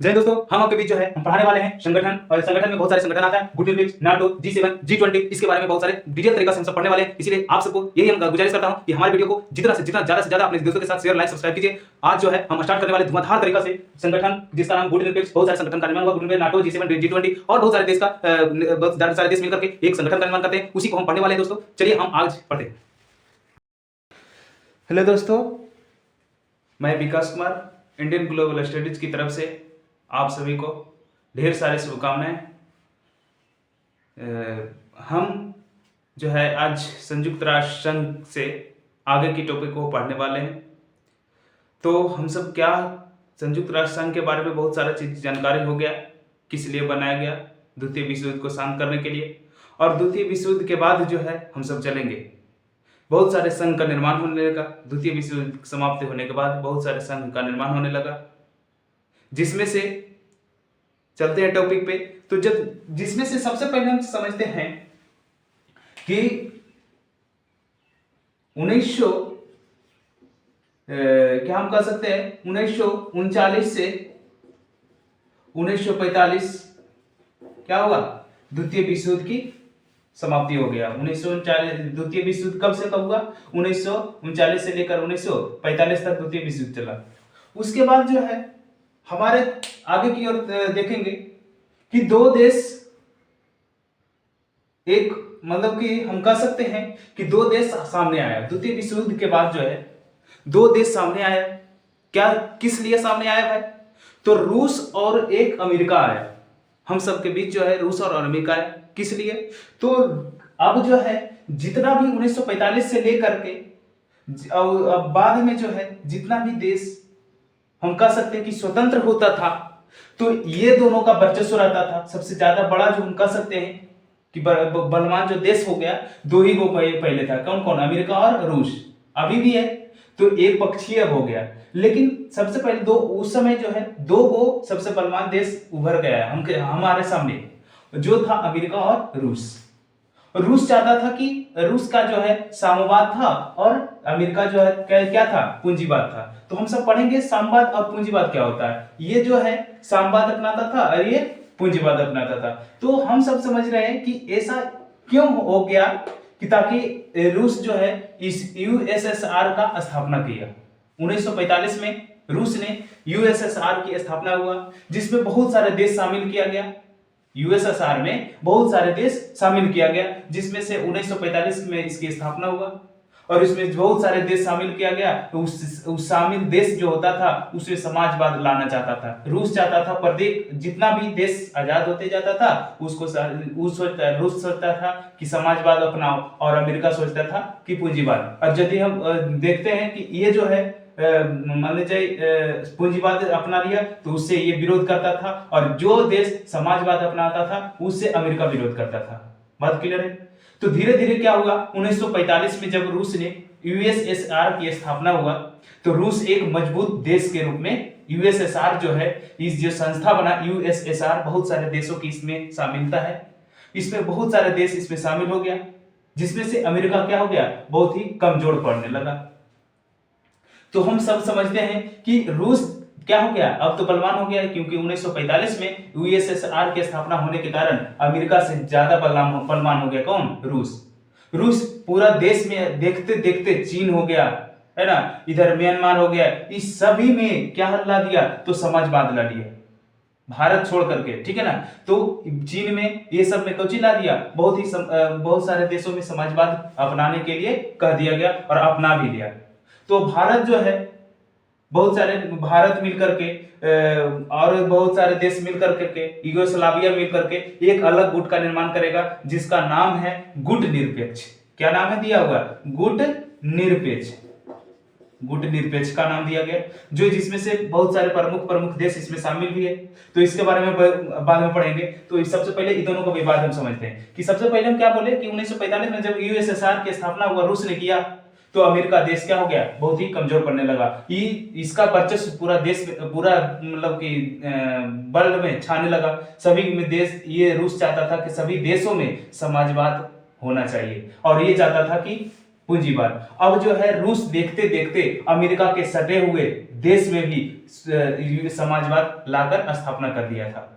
जय दोस्तों, हम आपके बीच जो है हम पढ़ाने वाले हैं संगठन। और संगठन में बहुत सारे संगठन आता है, good news, NATO, G7, G20, इसके बारे में बहुत सारे डिटेल तरीका से हम सब पढ़ने वाले हैं। इसीलिए आप सबको यही हम गुजारिश करता हूं कि हमारे वीडियो को जितना ज्यादा से ज्यादा अपने दोस्तों के साथ शेयर, लाइक, सब्सक्राइब कीजिए। आज जो है हम स्टार्ट करने वाले धुआंधार तरीका से संगठन जिसका नाम गुड न्यूज। बहुत सारे संगठन का निर्माण हुआ, good news, NATO, G7, G20 और बहुत सारे देश का बहुत सारे देश मिलकर के एक संगठन का निर्माण करते हैं। उसी को हम पढ़ने वाले हैं दोस्तों। चलिए हम आज पढ़ते हैं। हेलो दोस्तों, मैं विकास कुमार इंडियन ग्लोबल स्टडीज की तरफ से आप सभी को ढेर सारी शुभकामनाएं। हम जो है आज संयुक्त राष्ट्र संघ से आगे की टॉपिक को पढ़ने वाले हैं। तो हम सब क्या संयुक्त राष्ट्र संघ के बारे में बहुत सारा चीज जानकारी हो गया, किस लिए बनाया गया, द्वितीय विश्व युद्ध को शांत करने के लिए। और द्वितीय विश्व युद्ध के बाद जो है हम सब चलेंगे, बहुत सारे संघ का निर्माण होने लगा। द्वितीय विश्व युद्ध समाप्ति होने के बाद बहुत सारे संघ का निर्माण होने लगा, जिसमें से चलते हैं टॉपिक पे। तो जब जिसमें से सबसे पहले हम समझते हैं कि 1900 क्या हम कह सकते हैं 1939 से 1945 क्या हुआ, द्वितीय विश्व युद्ध की समाप्ति हो गया। 1939 द्वितीय विश्व युद्ध कब से कब हुआ, 1939 से लेकर 1945 तक द्वितीय विश्व युद्ध चला। उसके बाद जो है हमारे आगे की ओर देखेंगे कि दो देश, एक मतलब कि हम कह सकते हैं कि दो देश सामने आया। द्वितीय विश्व युद्ध के बाद जो है दो देश सामने आया। क्या किस लिए सामने आया भाई, तो रूस और एक अमेरिका आया। हम सबके बीच जो है रूस और अमेरिका आया। किस लिए, तो अब जो है जितना भी 1945 से लेकर के अब बाद में जो है जितना भी देश हम कह सकते हैं कि स्वतंत्र होता था, तो ये दोनों का वर्चस्व रहता था। सबसे ज्यादा बड़ा जो हम कह सकते हैं कि बलवान जो देश हो गया, दो ही वो पहले था। कौन कौन, अमेरिका और रूस। अभी भी है, तो एक पक्षीय अब हो गया। लेकिन सबसे पहले दो उस समय जो है दो वो सबसे बलवान देश उभर गया हमारे सामने, जो था अमेरिका और रूस। रूस चाहता था कि रूस का जो है साम्यवाद था और अमेरिका जो है क्या था, पूंजीवाद था। तो हम सब पढ़ेंगे साम्यवाद और पूंजीवाद क्या होता है। ये जो है साम्यवाद अपनाता था और ये पूंजीवाद अपनाता था। तो हम सब समझ रहे हैं कि ऐसा क्यों हो गया कि ताकि रूस जो है इस यूएसएसआर का स्थापना किया। 1945 में रूस ने यूएसएसआर की स्थापना हुआ, जिसमें बहुत सारे देश शामिल किया गया। यूएसएसआर में बहुत सारे देश शामिल किया गया, जिसमें से 1945 में इसकी स्थापना हुआ और इसमें बहुत सारे देश शामिल किया गया। तो उस शामिल देश जो होता था उसमें समाजवाद लाना चाहता था। रूस चाहता था प्रत्येक जितना भी देश आजाद होते जाता था उसको रूस सोचता था कि समाजवाद अपनाओ और अमेरिका सोचता था कि पूंजीवाद। और यदि हम देखते हैं कि ये जो है मान लीजिए पूंजीवाद अपना लिया तो उससे ये विरोध करता था, और जो देश समाजवाद अपनाता था उससे अमेरिका विरोध करता था। बात क्लियर है। तो धीरे धीरे क्या हुआ, 1945 में जब रूस ने यूएसएसआर की स्थापना हुआ, तो रूस एक मजबूत देश के रूप में यूएसएसआर जो है इस जो संस्था बना यूएसएसआर, बहुत सारे देशों की इसमें शामिलता है। इसमें बहुत सारे देश इसमें शामिल हो गया, जिसमें से अमेरिका क्या हो गया, बहुत ही कमजोर पड़ने लगा। तो हम सब समझते हैं कि रूस क्या हो गया, अब तो बलवान हो गया, क्योंकि 1945 में यूएसएसआर की स्थापना होने के कारण अमेरिका से ज्यादा बलवान हो गया। कौन, रूस। रूस पूरा देश में देखते देखते चीन हो गया, है ना, इधर म्यांमार हो गया। इस सभी में क्या ला दिया, तो समाजवाद ला दिया, भारत छोड़ करके, ठीक है ना। तो चीन में ये सब में कौची ला दिया, बहुत सारे देशों में समाजवाद अपनाने के लिए कह दिया गया और अपना भी लिया। तो भारत जो है बहुत सारे भारत मिलकर के और बहुत सारे देश मिलकर के यूगोस्लाविया मिलकर के एक अलग गुट का निर्माण करेगा, जिसका नाम है गुट निरपेक्ष। क्या नाम है दिया हुआ, गुट निरपेक्ष। गुट निरपेक्ष का नाम दिया गया, जो जिसमें से बहुत सारे प्रमुख देश इसमें शामिल भी है। तो इसके बारे में बाद में पढ़ेंगे। तो सबसे पहले इन दोनों का विवाद हम समझते हैं कि सबसे पहले हम क्या बोले कि 1945 में जब यूएसएसआर की स्थापना हुआ, रूस ने किया, तो अमेरिका देश क्या हो गया, बहुत ही कमजोर पड़ने लगा। इसका वर्चस्व पूरा देश पूरा मतलब कि वर्ल्ड में छाने लगा। सभी में देश, ये रूस चाहता था कि सभी देशों में समाजवाद होना चाहिए, और ये चाहता था कि पूंजीवाद। अब जो है रूस देखते देखते अमेरिका के सटे हुए देश में भी समाजवाद लाकर स्थापना कर दिया था।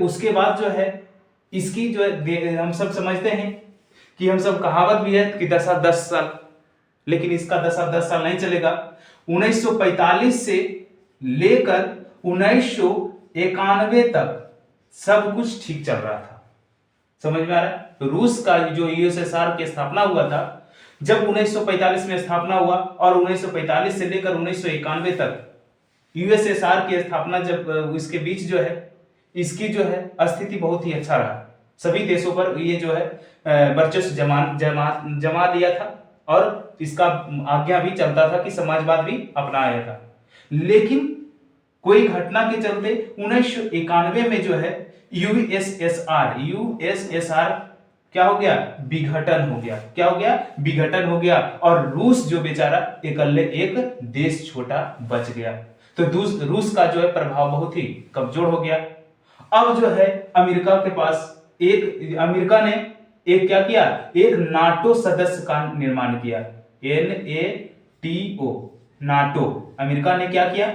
उसके बाद जो है इसकी जो है हम सब समझते हैं कि हम सब कहावत भी है कि 10 साल, लेकिन इसका 10 साल नहीं चलेगा। 1945 से लेकर 1991 तक सब कुछ ठीक चल रहा था। समझ में आ रहा है? तो रूस का जो यूएसएसआर की स्थापना हुआ था, जब 1945 में स्थापना हुआ और 1945 से लेकर 1991 तक यूएसएसआर की स्थापना, जब इसके बीच जो है इसकी जो है स्थिति बहुत ही अच्छा रहा। सभी देशों पर ये जो है वर्चस्व जमा लिया था और इसका आज्ञा भी चलता था कि समाजवाद भी अपनाया था। लेकिन कोई घटना के चलते 1991 में जो है यूएसएसआर क्या हो गया? विघटन हो गया। क्या हो गया? विघटन हो गया। और रूस जो बेचारा इकल्ले एक देश छोटा बच गया। तो रूस का जो है प्रभाव बहुत ही कमजोर हो गया। अब जो है अमेरिका के पास अमेरिका ने एक क्या किया? एक नाटो सदस्य का निर्माण किया। NATO, NATO. अमेरिका ने क्या किया?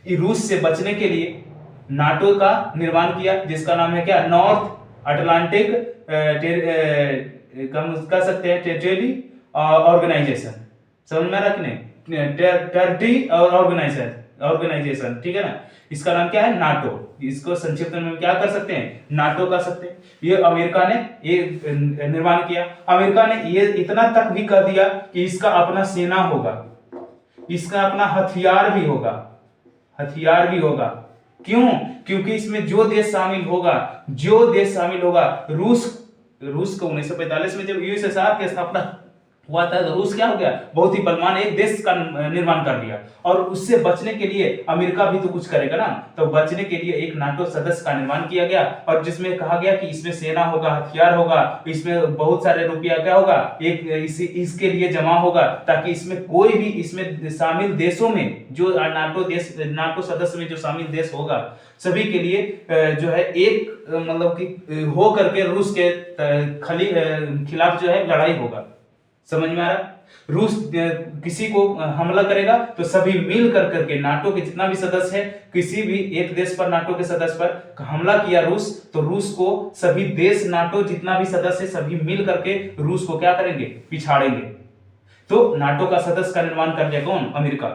रूस से बचने के लिए नाटो का निर्माण किया, जिसका नाम है क्या? नॉर्थ अटलांटिक कह सकते हैं टेरिटरी ऑर्गेनाइजेशन। समझ में आ रहा कि नहीं? टेरिटरी ऑर्गेनाइजेशन, ठीक है ना? इसका नाम क्या है? नाटो। इसको संक्षिप्त में क्या कर सकते हैं? नाटो कर सकते हैं। ये अमेरिका ने ये निर्माण किया। अमेरिका ने ये इतना तक भी कह दिया कि इसका अपना सेना होगा, इसका अपना हथियार भी होगा। क्यों? क्योंकि इसमें जो देश शामिल होगा, रूस को 1945 में जब यूएसएसआर की स्थापना हुआ था तो रूस क्या हो गया? बहुत ही बलवान एक देश का निर्माण कर दिया। और उससे बचने के लिए अमेरिका भी तो कुछ करेगा ना। तो बचने के लिए एक नाटो सदस्य का निर्माण किया गया और जिसमें कहा गया कि इसमें सेना होगा, हथियार होगा, इसमें बहुत सारे रुपया क्या होगा? इसके लिए जमा होगा, ताकि इसमें कोई भी इसमें शामिल देशों में जो नाटो सदस्य में जो शामिल देश होगा, सभी के लिए जो है एक मतलब कि हो करके रूस के खिलाफ जो है लड़ाई होगा। समझ में आ रहा? रूस किसी को हमला करेगा तो सभी मिल करके नाटो के जितना भी सदस्य है, किसी भी एक देश पर, नाटो के सदस्य पर हमला किया रूस, तो रूस को सभी देश, नाटो जितना भी सदस्य है, सभी मिल करके रूस को क्या करेंगे? पिछाड़ेंगे। तो नाटो का सदस्य का निर्माण कर दिया कौन? अमेरिका।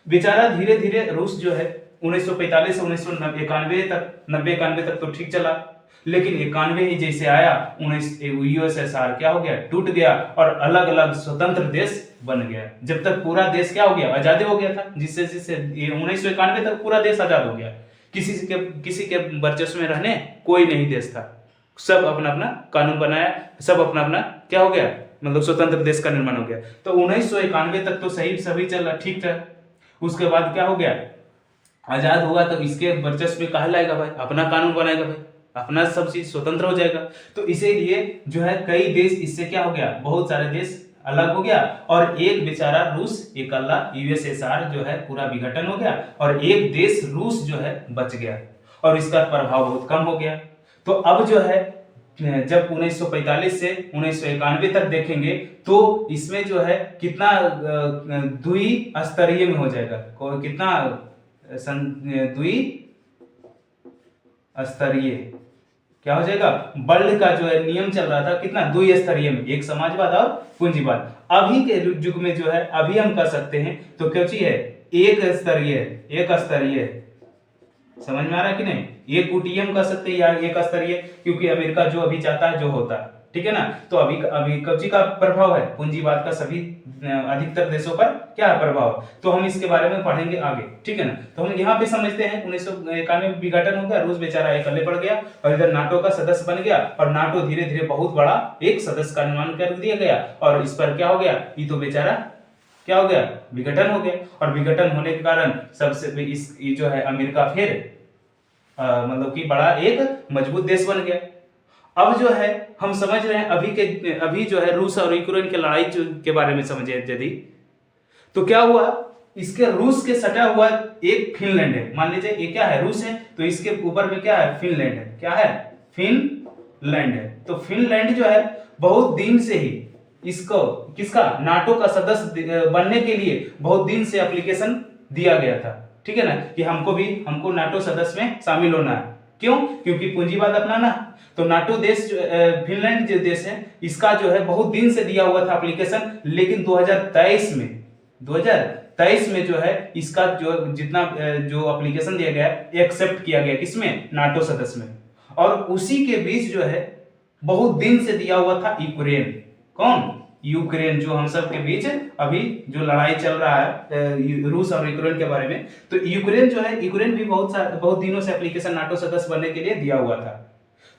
बेचारा धीरे धीरे रूस जो है 1945 से 1991 तक तो ठीक चला, लेकिन 91 ही जैसे आया यूएसएसआर क्या हो गया? टूट गया और अलग अलग स्वतंत्र देश बन गया। जब तक पूरा देश क्या हो गया? आजाद हो गया था। जिससे 1991 तक पूरा देश आजाद हो गया। किसी के वर्चस्व में रहने कोई नहीं देश था। सब अपना अपना कानून बनाया, सब अपना अपना क्या हो गया? मतलब स्वतंत्र देश का निर्माण हो गया। तो 1991 तक तो सभी चल ठीक था। उसके बाद क्या हो गया? आजाद हुआ तो इसके वर्चस्व में कहा लाएगा भाई? अपना कानून बनाएगा भाई, अपना सब चीज स्वतंत्र हो जाएगा। तो इसीलिए जो है कई देश इससे क्या हो गया? बहुत सारे देश अलग हो गया और एक बेचारा रूस इकल्ला यूएसएसआर जो है पूरा विघटन हो गया और एक देश रूस जो है बच गया और इसका प्रभाव बहुत कम हो गया। तो अब जो है जब 1945 से 1991 तक देखेंगे तो इसमें जो है कितना द्विस्तरीय में हो जाएगा। कितना द्विस्तरीय क्या हो जाएगा? वर्ल्ड का जो है नियम चल रहा था कितना? द्विस्तरीय में, एक समाजवाद और पूंजीवाद। अभी के युग में जो है अभी हम कर सकते हैं तो क्या चीज है? एक स्तरीय। समझ में आ रहा है कि नहीं? एक कुटीय हम कर सकते हैं या एक स्तरीय, क्योंकि अमेरिका जो अभी चाहता है जो होता है, ठीक है ना? तो अभी कब्जी का प्रभाव है, पूंजीवाद का सभी अधिकतर देशों पर क्या प्रभाव। तो हम इसके बारे में पढ़ेंगे आगे, ठीक है ना? तो हम यहाँ पे समझते हैं 1991 में विघटन हो गया, रूस बेचारा अकेले पड़ गया और इधर नाटो का सदस्य बन गया और नाटो धीरे धीरे बहुत बड़ा एक सदस्य का निर्माण कर दिया गया और इस पर क्या हो गया? ये तो बेचारा क्या हो गया? विघटन हो गया। और विघटन होने के कारण सबसे ये जो है अमेरिका फिर मतलब कि बड़ा एक मजबूत देश बन गया। अब जो है हम समझ रहे हैं अभी जो है रूस और यूक्रेन की लड़ाई के बारे में समझे यदि, तो क्या हुआ? इसके रूस के सटा हुआ एक फिनलैंड है। मान लीजिए ये क्या है? रूस है, तो इसके ऊपर में क्या है? फिनलैंड है। क्या है? फिनलैंड है। तो फिनलैंड जो है बहुत दिन से ही इसको किसका नाटो का सदस्य बनने के लिए बहुत दिन से एप्लीकेशन दिया गया था, ठीक है ना, कि हमको नाटो सदस्य में शामिल होना है। क्यों? क्योंकि पूंजीवाद अपनाना। तो नाटो देश फिनलैंड जो देश है इसका जो है बहुत दिन से दिया हुआ था एप्लीकेशन, लेकिन 2023 में जो है इसका जो जितना जो एप्लीकेशन दिया गया एक्सेप्ट किया गया, किसमें? नाटो सदस्य में। और उसी के बीच जो है बहुत दिन से दिया हुआ था यूक्रेन। कौन? यूक्रेन, जो हम सब के बीच अभी जो लड़ाई चल रहा है रूस और यूक्रेन के बारे में। तो यूक्रेन जो है, यूक्रेन भी बहुत दिनों से एप्लीकेशन नाटो सदस्य बनने के लिए दिया हुआ था।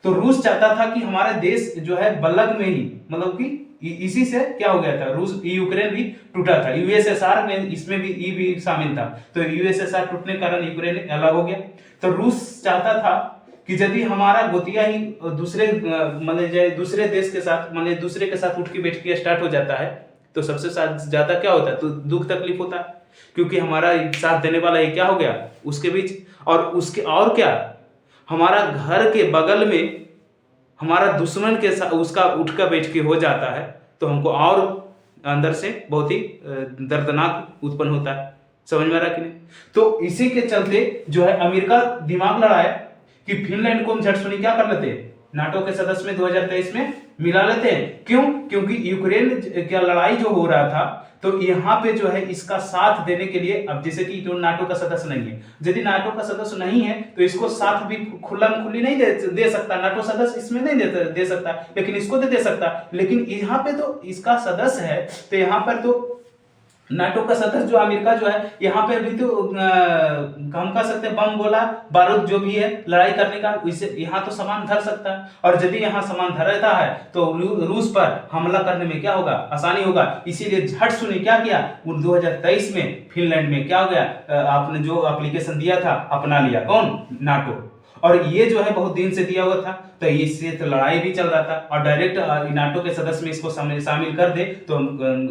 तो रूस चाहता था कि हमारा देश जो है बल्लग में ही, मतलब कि इसी से क्या हो गया था, रूस यूक्रेन भी टूटा था। यूएसएसआर में इसमें भी ई भी शामिल था। तो यूएसएसआर टूटने के कारण यूक्रेन अलग हो गया। तो रूस चाहता था कि यदि हमारा गोतिया ही दूसरे मतलब दूसरे देश के साथ, मतलब दूसरे के साथ उठकी बैठकी स्टार्ट हो जाता है तो सबसे ज्यादा क्या होता है, तो दुख तकलीफ होता है, क्योंकि हमारा साथ देने वाला ये क्या हो गया उसके बीच। और उसके और क्या, हमारा घर के बगल में हमारा दुश्मन के साथ उसका उठका बैठकी हो जाता है तो हमको और अंदर से बहुत ही दर्दनाक उत्पन्न होता है। समझ में आ रहा कि नहीं? तो इसी के चलते जो है अमेरिका दिमाग लड़ाया कि फिनलैंड को हम झट सुनी क्या कर लेते हैं, नाटो के सदस्य में 2023 में मिला लेते हैं। क्यों? क्योंकि यूक्रेन का लड़ाई जो हो रहा था तो यहाँ पे जो है इसका साथ देने के लिए, अब जैसे कि जो नाटो का सदस्य नहीं है, यदि नाटो का सदस्य नहीं है तो इसको साथ भी खुली नहीं दे सकता, नाटो सदस्य इसमें नहीं दे सकता, लेकिन इसको दे सकता। लेकिन यहाँ पे तो इसका सदस्य है, तो यहाँ पर तो नाटो का सदस्य जो अमेरिका जो है यहाँ पे भी तो हम कह सकते हैं बम गोला बारूद जो भी है लड़ाई करने का, इसे यहाँ तो सामान धर सकता है। और यदि यहाँ सामान धरता है तो रूस पर हमला करने में क्या होगा, आसानी होगा। इसीलिए झट सुनी क्या किया, 2023 में फिनलैंड में क्या हो गया, आपने जो एप्लीकेशन दिया था अपना लिया, कौन? नाटो। और ये जो है बहुत दिन से दिया हुआ था, तो इससे तो लड़ाई भी चल रहा था। और डायरेक्ट नाटो के सदस्य में इसको शामिल कर दे तो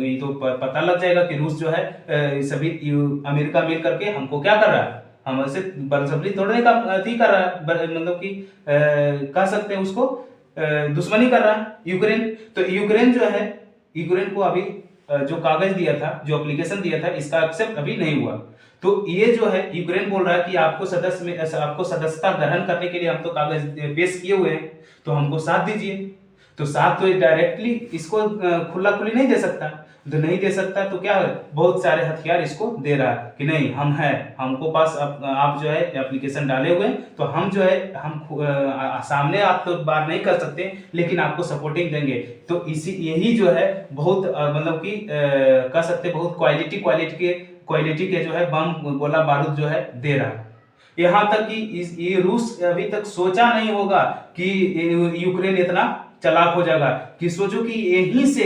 ये तो पता लग जाएगा कि रूस जो है सभी अमेरिका मिल करके हमको क्या कर रहा है, हमसे बलजबरी तोड़ने का कर रहा है, मतलब कि कह सकते हैं उसको दुश्मनी कर रहा है यूक्रेन। तो यूक्रेन जो है, यूक्रेन को अभी जो कागज दिया था, जो एप्लीकेशन दिया था, इसका एक्सेप्ट अभी नहीं हुआ। तो ये जो है यूक्रेन बोल रहा है कि आपको सदस्यता ग्रहण करने के लिए हम तो कागज पेश किए हुए हैं, तो हमको साथ दीजिए। तो साथ तो डायरेक्टली इसको खुला खुली नहीं दे सकता, तो नहीं दे सकता तो क्या है, बहुत सारे हथियार इसको दे रहा है कि नहीं हम हैं, हमको पास आप जो है एप्लीकेशन डाले हुए हैं, तो हम जो है हम सामने आप तो बार नहीं कर सकते लेकिन आपको सपोर्टिंग देंगे। तो इसी यही जो है बहुत मतलब कि कह सकते बहुत क्वालिटी के जो है बम गोला बारूद जो है दे रहा है। यहाँ तक कि ये रूस अभी तक सोचा नहीं होगा कि यूक्रेन इतना चालाक हो जाएगा, कि सोचो कि यहीं से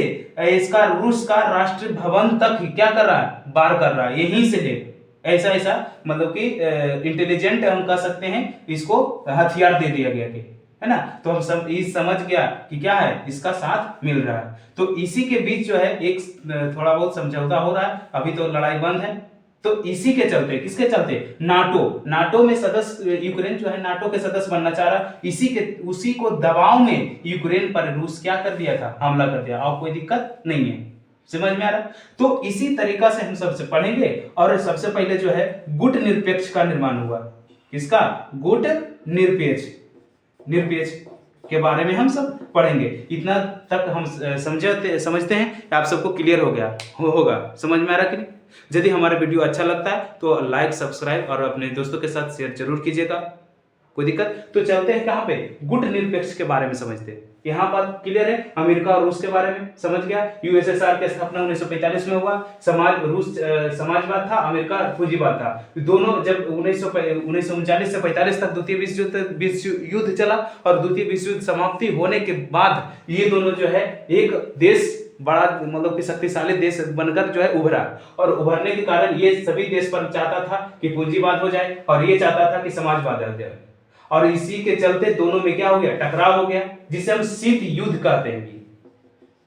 इसका रूस का राष्ट्रीय भवन तक क्या कर रहा है, वार कर रहा है यहीं से ले, ऐसा मतलब कि इंटेलिजेंट हम कह सकते हैं, इसको हथियार दे दिया गया है ना। तो हम सब समझ गया कि क्या है, इसका साथ मिल रहा है। तो इसी के बीच जो है एक थोड़ा बहुत समझौता हो रहा है, अभी तो लड़ाई बंद है। तो इसी के चलते, किसके चलते, नाटो में सदस्य यूक्रेन जो है नाटो के सदस्य बनना चाह रहा, उसी को दबाव में यूक्रेन पर रूस क्या कर दिया था, हमला कर दिया। और कोई दिक्कत नहीं है, समझ में आ रहा। तो इसी तरीका से हम सबसे पढ़ेंगे। और सबसे पहले जो है गुट निरपेक्ष का निर्माण हुआ, किसका, गुट निरपेक्ष के बारे में हम सब पढ़ेंगे। इतना तक हम समझते हैं, आप सबको क्लियर हो गया होगा, समझ में आ रहा कि नहीं। यदि हमारा वीडियो अच्छा लगता है तो लाइक, सब्सक्राइब और अपने दोस्तों के साथ शेयर जरूर कीजिएगा। कोई दिक्कत? तो चलते हैं कहाँ पे, गुट निरपेक्ष के बारे में समझते हैं। यहाँ पर क्लियर है, अमेरिका और रूस के बारे में समझ गया। यूएसएसआर की स्थापना 1945 में हुआ। रूस समाजवाद था, अमेरिका पूंजीवाद था। दोनों जब 1939 से 45 तक द्वितीय विश्व युद्ध चला, और द्वितीय विश्व युद्ध समाप्ति होने के बाद ये दोनों जो है एक देश, बड़ा मतलब कि शक्तिशाली देश बनकर जो है उभरा। और उभरने के कारण ये सभी देश पर चाहता था कि पूंजीवाद हो जाए, और ये चाहता था कि समाजवाद हो जाए। और इसी के चलते दोनों में क्या हो गया, टकराव हो गया, जिसे हम शीत युद्ध कहते हैं।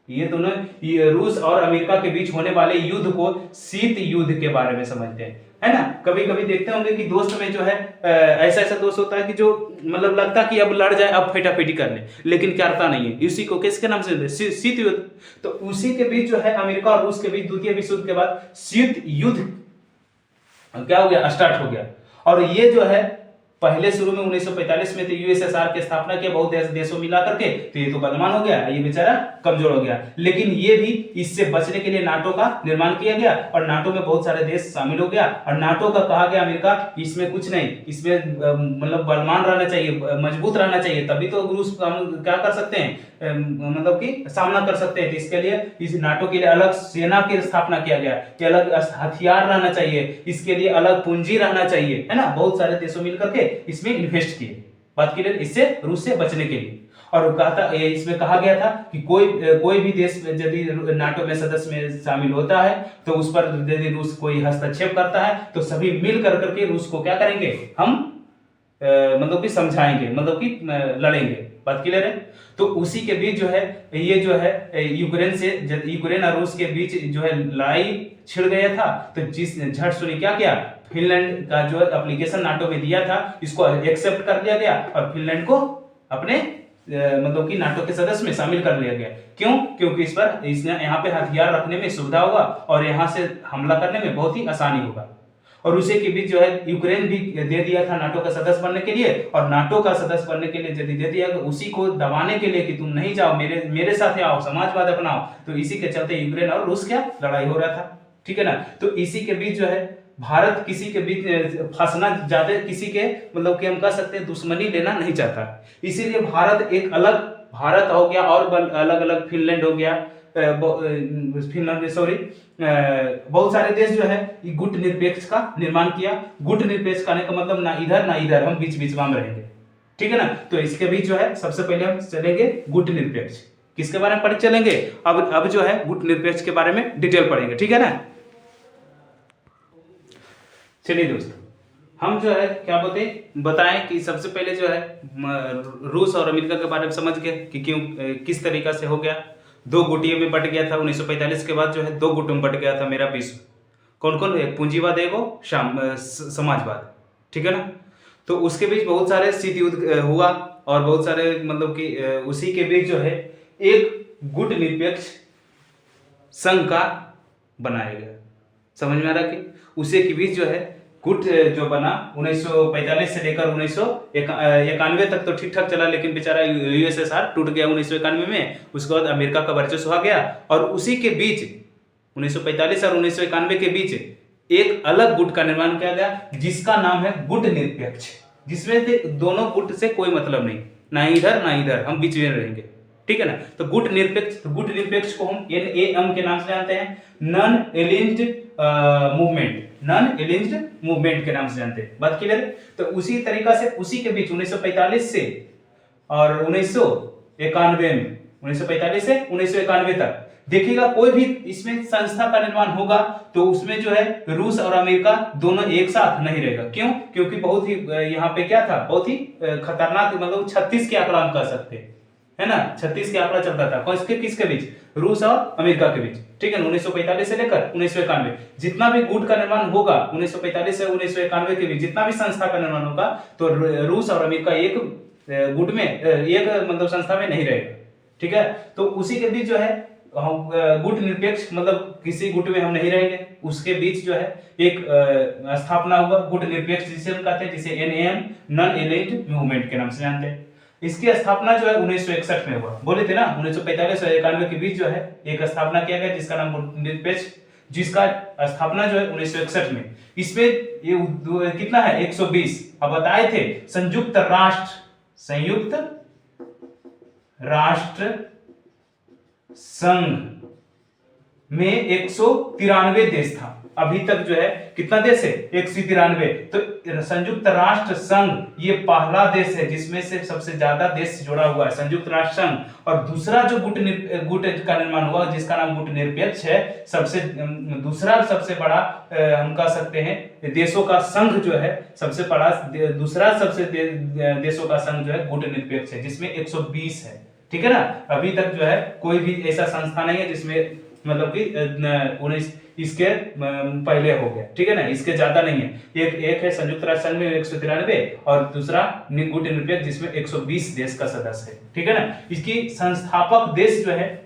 ये दोनों ये रूस और अमेरिका के बीच होने वाले युद्ध को शीत युद्ध के बारे में समझते हैं, है ना। कभी कभी देखते होंगे कि दोस्त में जो है ऐसा ऐसा दोस्त होता है कि जो मतलब लगता कि अब लड़ जाए, अब फेटाफेटी कर ले, लेकिन करता नहीं है। इसी को किसके नाम से शीत युद्ध। तो उसी के बीच जो है अमेरिका और रूस के बीच द्वितीय विश्व युद्ध के बाद शीत युद्ध क्या हो गया, स्टार्ट हो गया। और ये जो है पहले शुरू में 1945 में तो यूएसएसआर की स्थापना किया बहुत देशों मिला करके, तो ये तो बदनाम हो गया, ये बेचारा कमजोर हो गया। लेकिन ये भी इससे बचने के लिए नाटो का निर्माण किया गया और नाटो में बहुत सारे देश शामिल हो गया। और नाटो का कहा गया अमेरिका इसमें कुछ नहीं, इसमें मतलब बलवान रहना चाहिए, मजबूत रहना चाहिए, तभी तो रूस क्या कर सकते हैं, मतलब कि सामना कर सकते हैं। तो इसके लिए इस नाटो के लिए अलग सेना की स्थापना किया गया कि अलग हथियार रहना चाहिए, इसके लिए अलग पूंजी रहना चाहिए, है ना। बहुत सारे देशों मिलकर के इसमें इन्वेस्ट किए, बात की इससे रूस से बचने के लिए। और कहा इसमें कहा गया था कि कोई भी देश यदि नाटो में सदस्य में शामिल होता है तो उस पर यदि रूस कोई हस्तक्षेप करता है तो सभी मिल करके रूस को क्या करेंगे, हम मतलब कि समझाएंगे, मतलब कि लड़ेंगे, बात क्लियर है। तो उसी के बीच जो है ये जो है यूक्रेन और रूस के बीच जो है लड़ाई छिड़ गया था। तो जिस झट सुनी क्या किया, फिनलैंड का जो एप्लीकेशन नाटो में दिया था इसको एक्सेप्ट कर लिया गया और फिनलैंड को अपने मतलब कि नाटो के सदस्य में शामिल कर लिया गया। क्यों? क्योंकि इसने यहाँ पे हथियार रखने में सुविधा होगा और यहाँ से हमला करने में बहुत ही आसानी होगा। और उसी के बीच जो है यूक्रेन भी दे दिया था नाटो का सदस्य बनने के लिए, और नाटो का सदस्य बनने के लिए यदि दे दिया तो उसी को दबाने के लिए कि तुम नहीं जाओ, मेरे साथ आओ, समाजवाद अपनाओ। तो इसी के चलते यूक्रेन और रूस क्या लड़ाई हो रहा था, ठीक है ना। तो इसी के बीच जो है भारत किसी के बीच फंसना ज्यादा, किसी के मतलब कि हम कह सकते हैं दुश्मनी लेना नहीं चाहता। इसीलिए भारत एक अलग भारत हो गया और अलग अलग फिनलैंड हो गया, फिनलैंड सॉरी बहुत सारे देश जो है गुट निरपेक्ष का निर्माण किया। गुट निरपेक्ष कहने का मतलब ना इधर ना इधर, हम बीच बीच में रहेंगे, ठीक है ना। तो इसके बीच जो है सबसे पहले हम चलेंगे गुट निरपेक्ष। किसके बारे में पढ़ चलेंगे, अब जो है गुट निरपेक्ष के बारे में डिटेल पढ़ेंगे, ठीक है ना। चलिए दोस्तों, हम जो है क्या बताएं कि सबसे पहले जो है रूस और अमेरिका के बारे में समझ गए कि क्यों किस तरीका से हो गया, दो गुटियों में बट गया था 1945 के बाद जो है दो गुटों में बट गया था मेरा विश्व। कौन कौन, एक पूंजीवाद, एक समाजवाद, ठीक है ना। तो उसके बीच बहुत सारे शीत युद्ध हुआ और बहुत सारे मतलब कि उसी के बीच जो है एक गुट निरपेक्ष संघ का बनाया गया। समझ में आ रहा कि उसी के बीच जो है गुट जो बना 1945 से लेकर 1991 तक तो ठीक ठाक चला, लेकिन बेचारा यूएसएसआर टूट गया 1991 में। उसके बाद अमेरिका का वर्चस्व आ गया और उसी के बीच 1945 और 1991 के बीच एक अलग गुट का निर्माण किया गया जिसका नाम है गुट निरपेक्ष, जिसमें से दोनों गुट से कोई मतलब नहीं, ना इधर ना इधर, हम बीच में रहेंगे, ठीक है ना। तो गुट निरपेक्ष को हम NAM के नाम से जानते हैं, नॉन एलियंड मूवमेंट, नॉन एलियंड मूवमेंट के नाम से जानते हैं, बात क्लियर है। तो उसी तरीका से उसी के बीच 1945 से और 1991 में, 1945 से 1991 तक देखिएगा कोई भी इसमें संस्था का निर्माण होगा तो उसमें जो है रूस और अमेरिका दोनों एक साथ नहीं रहेगा। क्यों? क्योंकि बहुत ही यहाँ पे क्या था, बहुत ही खतरनाक, मतलब 36 के आंकड़ा हम कह सकते हैं, है ना। 36 के आंकड़ा चलता था किसके बीच, रूस और अमेरिका के बीच, ठीक है। 1945 से लेकर 1991 जितना भी गुट का निर्माण होगा, 1945 से 1991 के बीच जितना भी संस्था का निर्माण होगा तो रूस और अमेरिका एक गुट में एक मतलब संस्था में नहीं रहेगा, ठीक है। तो उसी के बीच जो है हम गुट निरपेक्ष मतलब किसी गुट में हम नहीं रहेंगे, उसके बीच जो है एक स्थापना होगा गुट निरपेक्ष जिसे हम कहते हैं, जिसे NAM नॉन एलाइंड मूवमेंट के नाम से जानते हैं। इसकी स्थापना जो है 1961 में हुआ, बोले थे ना 1945 और 91 के बीच जो है एक स्थापना किया गया जिसका नाम गुट निरपेक्ष, जिसका स्थापना जो है 1961 में। इसमें ये कितना है 120, अब बताए थे संयुक्त राष्ट्र संघ में 193 देश था। अभी तक जो है कितना देश है 193। तो संयुक्त राष्ट्र संघ ये पहला देश है जिसमें से सबसे ज्यादा देश जुड़ा हुआ है, संयुक्त राष्ट्र संघ। और दूसरा जो गुट का निर्माण हुआ जिसका नाम गुट निरपेक्ष है, दूसरा सबसे बड़ा हम कह सकते हैं देशों का संघ जो है, सबसे बड़ा दूसरा सबसे देशों का संघ जो है गुट निरपेक्ष है जिसमें 120 है, ठीक है ना। अभी तक जो है कोई भी ऐसा संस्था नहीं है जिसमें मतलब कि 19 इसके पहले हो गया, ठीक है ना, इसके ज्यादा नहीं है। एक है संयुक्त राष्ट्र संघ में 193 और दूसरा गुट निरपेक्ष जिसमें 120 देश का सदस्य है, ठीक है ना। इसकी संस्थापक देश जो है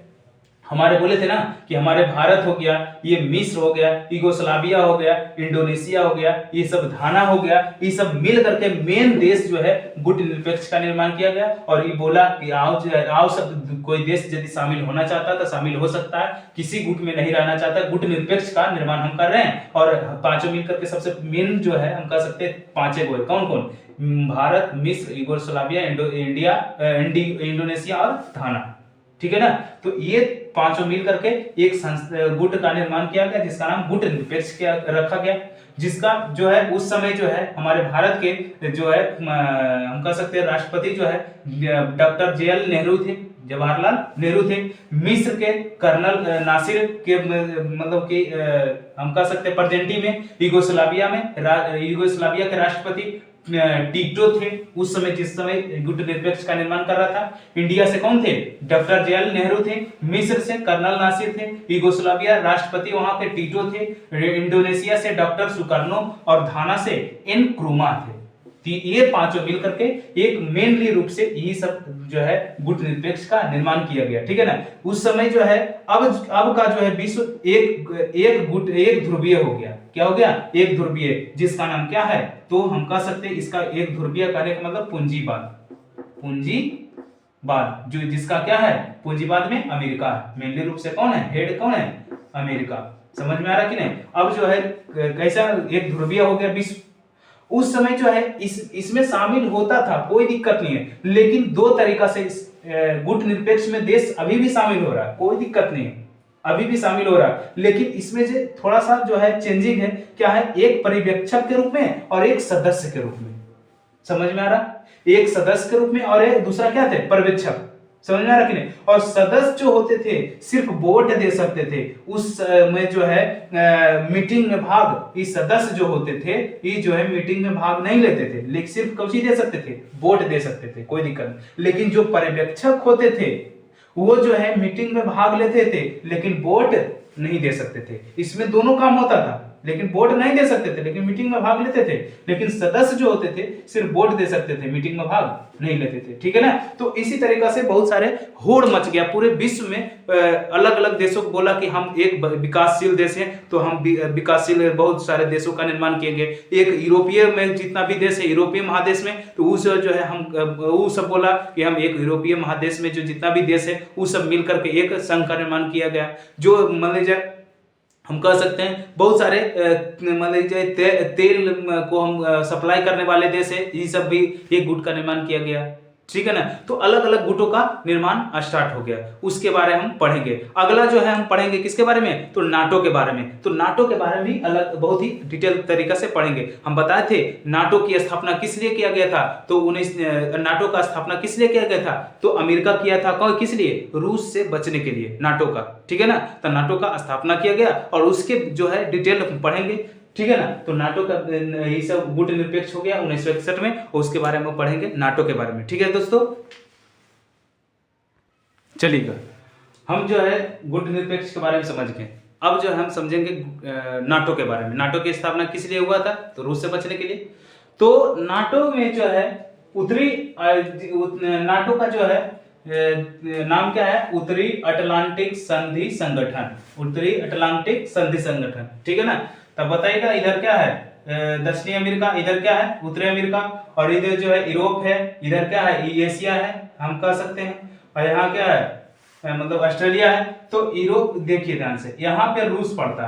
हमारे बोले थे ना कि हमारे भारत हो गया, ये मिस्र हो गया, यूगोस्लाविया हो गया, इंडोनेशिया हो गया, ये सब घाना हो गया, ये सब मिल करके मेन देश जो है गुट निरपेक्ष का निर्माण किया गया। और ये बोला कि आओ सब, कोई देश यदि शामिल होना चाहता तो शामिल हो सकता है, किसी गुट में नहीं रहना चाहता, गुट निरपेक्ष का निर्माण हम कर रहे हैं। और पांचों मिलकर के सबसे मेन जो है हम कह सकते हैं पांचे गो, कौन कौन, भारत, मिस्र, यूगोस्लाविया, इंडोनेशिया और घाना, ठीक है ना। तो ये पांचों मिल करके एक गुट का निर्माण किया गया जिसका नाम गुट निरपेक्ष रखा गया, जिसका जो है उस समय जो है हमारे भारत के जो है हम कह सकते हैं राष्ट्रपति जो है डॉक्टर JL नेहरू थे, जवाहरलाल नेहरू थे। मिस्र के कर्नल नासिर के मतलब कि हम कह सकते हैं प्रेजेंटी में यूगोस्लाविया के राष्ट्रपति टीटो थे उस समय, जिस समय गुट निरपेक्ष का निर्माण कर रहा था। इंडिया से कौन थे, डॉक्टर JL नेहरू थे। मिस्र से कर्नल नासिर थे। यूगोस्लाविया राष्ट्रपति वहां के टीटो थे। इंडोनेशिया से डॉक्टर सुकर्नो और घाना से Nkrumah थे। ये पांचों मिल करके एक मेनली रूप से यही सब जो है गुट निरपेक्ष का निर्माण किया गया, ठीक है ना। उस समय जो है अब का जो है विश्व एक ध्रुवीय हो गया। क्या हो गया, एक ध्रुवीय, जिसका नाम क्या है, तो हम कह सकते हैं इसका एक ध्रुवीय कहने का मतलब पूंजीवाद, जो जिसका क्या है, पूंजीवाद में अमेरिका है मेनली रूप से। कौन है हेड, कौन है, अमेरिका। समझ में आ रहा कि नहीं। अब जो है कैसा एक ध्रुवीय हो गया विश्व। उस समय जो है इसमें शामिल होता था, कोई दिक्कत नहीं है, लेकिन दो तरीका से गुट निरपेक्ष में देश अभी भी शामिल हो रहा है, कोई दिक्कत नहीं है, अभी भी शामिल हो रहा है। लेकिन इसमें से थोड़ा सा जो है चेंजिंग है, क्या है, एक पर्यवेक्षक के रूप में और एक सदस्य के रूप में। समझ में आ रहा, एक सदस्य के रूप में और एक दूसरा क्या थे, पर्यवेक्षक। समझ में आ रहा कि नहीं। और सदस्य जो होते थे सिर्फ वोट दे सकते थे, उस में जो है मीटिंग में भाग, ये सदस्य जो होते थे ये जो है मीटिंग में भाग नहीं लेते थे, लेकिन सिर्फ कौन दे सकते थे, वोट दे सकते थे, कोई दिक्कत नहीं। लेकिन जो पर्यवेक्षक होते थे वो जो है मीटिंग में भाग लेते थे लेकिन वोट नहीं दे सकते थे। इसमें दोनों काम होता था, लेकिन वोट नहीं दे सकते थे लेकिन मीटिंग में भाग लेते थे। लेकिन सदस्य जो होते थे सिर्फ वोट दे सकते थे, मीटिंग में भाग नहीं लेते थे, ठीक है ना। तो इसी तरीका से बहुत सारे होड़ मच गया पूरे विश्व में। अलग अलग देशों को बोला कि हम एक विकासशील देश हैं तो हम विकासशील बहुत सारे देशों का निर्माण किएंगे। एक यूरोपीय में जितना भी देश है, यूरोपीय महादेश में, तो उस जो है हम वो सब बोला कि हम एक यूरोपीय महादेश में जो जितना भी देश है वो सब मिलकर के एक संघ का निर्माण किया गया। जो मान लीजिए हम कह सकते हैं बहुत सारे मान लीजिए तेल को हम सप्लाई करने वाले देश है, ये सब भी एक गुट का निर्माण किया गया, ठीक है ना। तो अलग अलग गुटों का निर्माण स्टार्ट हो गया, उसके बारे में हम पढ़ेंगे। अगला जो है हम पढ़ेंगे किसके बारे में, तो नाटो के बारे में। तो नाटो के बारे में भी अलग बहुत ही डिटेल तरीका से पढ़ेंगे। हम बताए थे नाटो की स्थापना किस लिए किया गया था, तो नाटो का स्थापना किस लिए किया गया था, तो अमेरिका किया था। किस लिए, रूस से बचने के लिए नाटो का, ठीक है ना। तो नाटो का स्थापना किया गया और उसके जो है डिटेल पढ़ेंगे, ठीक है ना। तो नाटो का ये सब गुट निरपेक्ष हो गया 1961 में, और उसके बारे में पढ़ेंगे नाटो के बारे में, ठीक है दोस्तों। चलिएगा हम जो है गुट निरपेक्ष के बारे में समझ गए। अब जो है हम समझेंगे नाटो के बारे में। नाटो की स्थापना किस लिए हुआ था, तो रूस से बचने के लिए। तो नाटो में जो है उत्तरी नाटो का जो है नाम क्या है, उत्तरी अटलांटिक संधि संगठन, उत्तरी अटलांटिक संधि संगठन, ठीक है ना। तब बताइएगा इधर क्या है, दक्षिणी अमेरिका, इधर क्या है, उत्तरी अमेरिका, और इधर जो है यूरोप है, इधर क्या है, एशिया है हम कह सकते हैं, और यहाँ क्या है मतलब ऑस्ट्रेलिया है। तो यूरोप देखिए ध्यान से, यहाँ पे रूस पड़ता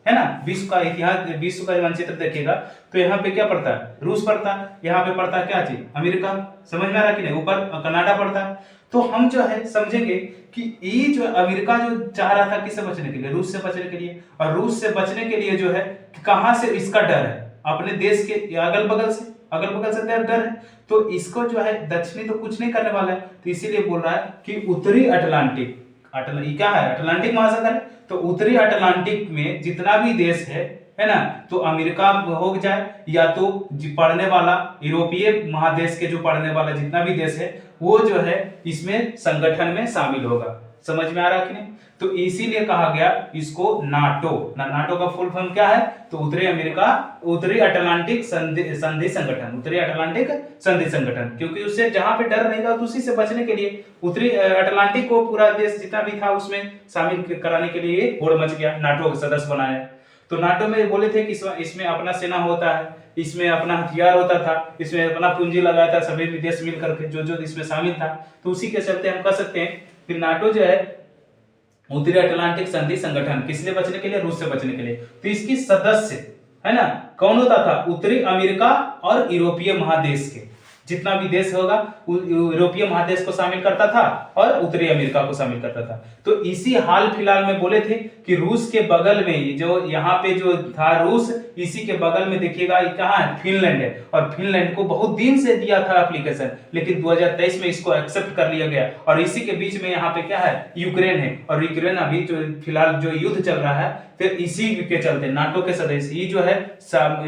है ना। विश्व का इतिहास, विश्व का मानचित्र देखिएगा तो यहाँ पे क्या पड़ता है, रूस पड़ता है। यहाँ पे पड़ता है क्या चीज, अमेरिका। समझ में आ रहा कि नहीं, ऊपर कनाडा पड़ता है। तो हम जो है समझेंगे कि ये जो अमेरिका जो चाह रहा था किससे बचने के लिए, रूस से बचने के लिए। और रूस से बचने के लिए जो है कहां से इसका डर है, अपने देश के अगल बगल से डर है। तो इसको जो है दक्षिणी तो कुछ नहीं करने वाला है, तो इसीलिए बोल रहा है कि उत्तरी अटलांटिक, क्या है, अटलांटिक महासागर है। तो उत्तरी अटलांटिक में जितना भी देश है है ना, तो अमेरिका हो जाए या तो पढ़ने वाला यूरोपीय महादेश के जो पढ़ने वाला जितना भी देश है वो जो है इसमें संगठन में शामिल होगा। समझ में आ रहा कि नहीं? तो इसीलिए कहा गया इसको नाटो। नाटो का फुल फॉर्म क्या है? तो उत्तरी अटलांटिक संधि संगठन, उत्तरी अटलांटिक संधि संगठन, क्योंकि उससे जहां पे डर रहेगा तो उसी से बचने के लिए उत्तरी अटलांटिक को पूरा देश जितना भी था उसमें शामिल कराने के लिए होड़ मच गया, नाटो का सदस्य बनाया। तो नाटो में बोले थे कि इसमें अपना सेना होता है, इसमें अपना हथियार होता था, इसमें अपना पूंजी लगाया था सभी देश मिल करके जो इसमें शामिल था। तो उसी के चलते हम कह सकते हैं कि नाटो जो है उत्तरी अटलांटिक संधि संगठन, किस लिए बचने के लिए? रूस से बचने के लिए। तो इसकी सदस्य है ना कौन होता था? उत्तरी अमेरिका और यूरोपीय महादेश के जितना भी देश होगा यूरोपीय महादेश को शामिल करता था और उत्तरी अमेरिका को शामिल करता था। तो इसी हाल फिलहाल में बोले थे कि रूस के बगल में जो यहाँ पे जो था रूस, इसी के बगल में देखिएगा कहाँ है? फिनलैंड है। और फिनलैंड को बहुत दिन से दिया था एप्लीकेशन, लेकिन 2023 में इसको एक्सेप्ट कर लिया गया। और इसी के बीच में यहाँ पे क्या है? यूक्रेन है। और यूक्रेन अभी जो फिलहाल जो युद्ध चल रहा है, फिर इसी के चलते नाटो के सदस्य ही जो है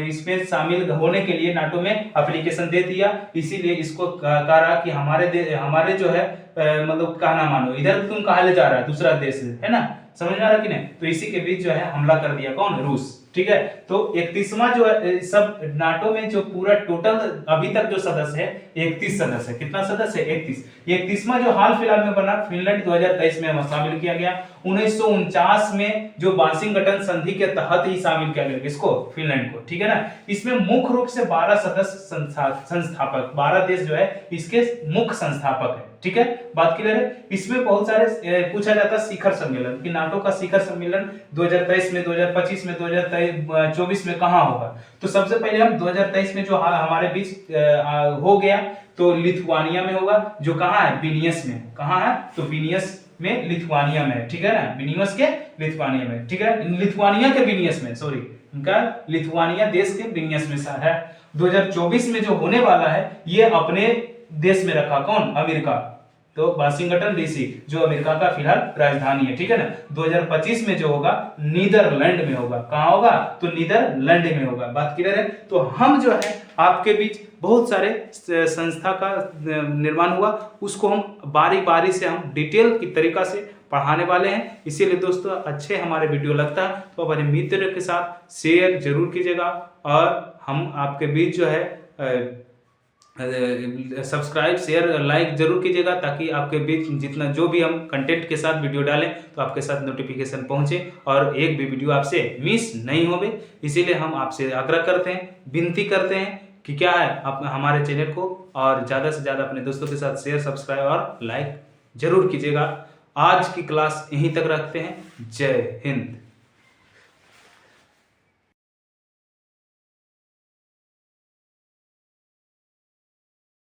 इसमें शामिल होने के लिए नाटो में एप्लीकेशन दे दिया। इसीलिए इसको कहा कि हमारे जो है मतलब कहना मानो, इधर तुम कहा ले जा रहा है दूसरा देश है ना, समझ में आ रहा कि नहीं? तो इसी के बीच जो है हमला कर दिया कौन? रूस। ठीक है, तो 31वां जो है सब नाटो में जो पूरा टोटल अभी तक जो सदस्य है 31 सदस्य है। कितना सदस्य है? 31। 31वां जो हाल फिलहाल में बना फिनलैंड 2023 में शामिल किया गया। 1949 में जो वाशिंगटन संधि के तहत ही शामिल किया गया इसको, फिनलैंड को। ठीक है ना, इसमें मुख्य रूप से 12 सदस्य संस्थापक, 12 देश जो है इसके मुख्य संस्थापक है। ठीक है, बात क्लियर है? इसमें बहुत सारे पूछा जाता है शिखर सम्मेलन कि नाटो का शिखर सम्मेलन 2023 में, 2025 में, 2024 में कहां होगा? तो सबसे पहले हम 2023 में जो हमारे बीच हो गया तो लिथुआनिया में होगा, जो कहां है? विनियस में। कहां है? तो विनियस में, लिथुआनिया में। ठीक है ना, विनियस के लिथुआनिया में। ठीक है, लिथुआनिया के विनियस में, सॉरी, इनका लिथुआनिया देश के विनियस में है। 2024 में जो होने वाला है ये अपने देश में रखा कौन? अमेरिका। तो वाशिंगटन डीसी जो अमेरिका का फिलहाल राजधानी है। ठीक है ना, 2025 में जो होगा नीदरलैंड में होगा। कहां होगा? तो नीदरलैंड में होगा। बात क्लियर है? तो हम जो है आपके बीच बहुत सारे संस्था का निर्माण हुआ, उसको हम बारी बारी से हम डिटेल की तरीका से पढ़ाने वाले हैं। इसीलिए दोस्तों अच्छे हमारे वीडियो लगता है तो अपने मित्र के साथ शेयर जरूर कीजिएगा। और हम आपके बीच जो है सब्सक्राइब, शेयर, लाइक जरूर कीजिएगा, ताकि आपके बीच जितना जो भी हम कंटेंट के साथ वीडियो डालें तो आपके साथ नोटिफिकेशन पहुंचे और एक भी वीडियो आपसे मिस नहीं होवे। इसीलिए हम आपसे आग्रह करते हैं, विनती करते हैं कि क्या है आप हमारे चैनल को और ज़्यादा से ज़्यादा अपने दोस्तों के साथ शेयर, सब्सक्राइब और लाइक जरूर कीजिएगा। आज की क्लास यहीं तक रखते हैं। जय हिंद।